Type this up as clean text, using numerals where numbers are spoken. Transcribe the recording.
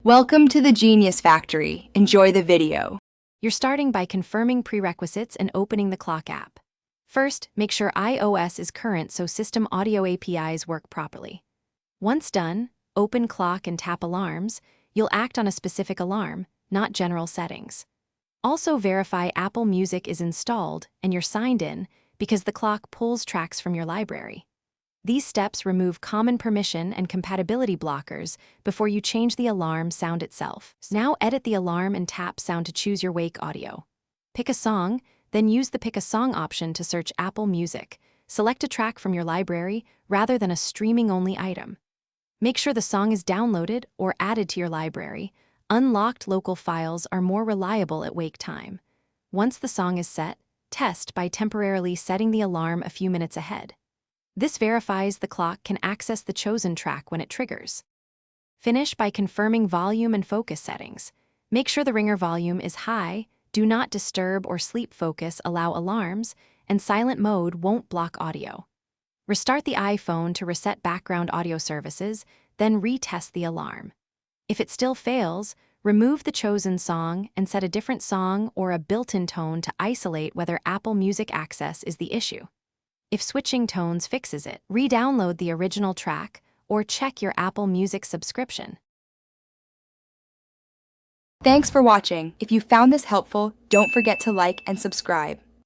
Welcome to the Genius Factory. Enjoy the video. You're starting by confirming prerequisites and opening the clock app. First, make sure iOS is current so system audio APIs work properly. Once done, open clock and tap alarms. You'll act on a specific alarm, not general settings. Also verify Apple Music is installed and you're signed in because the clock pulls tracks from your library. These steps remove common permission and compatibility blockers before you change the alarm sound itself. Now edit the alarm and tap sound to choose your wake audio. Pick a song, then use the Pick a Song option to search Apple Music. Select a track from your library rather than a streaming-only item. Make sure the song is downloaded or added to your library. Unlocked local files are more reliable at wake time. Once the song is set, test by temporarily setting the alarm a few minutes ahead. This verifies the clock can access the chosen track when it triggers. Finish by confirming volume and focus settings. Make sure the ringer volume is high, do not disturb or sleep focus allow alarms, and silent mode won't block audio. Restart the iPhone to reset background audio services, then retest the alarm. If it still fails, remove the chosen song and set a different song or a built-in tone to isolate whether Apple Music access is the issue. If switching tones fixes it, re-download the original track or check your Apple Music subscription. Thanks for watching. If you found this helpful, don't forget to like and subscribe.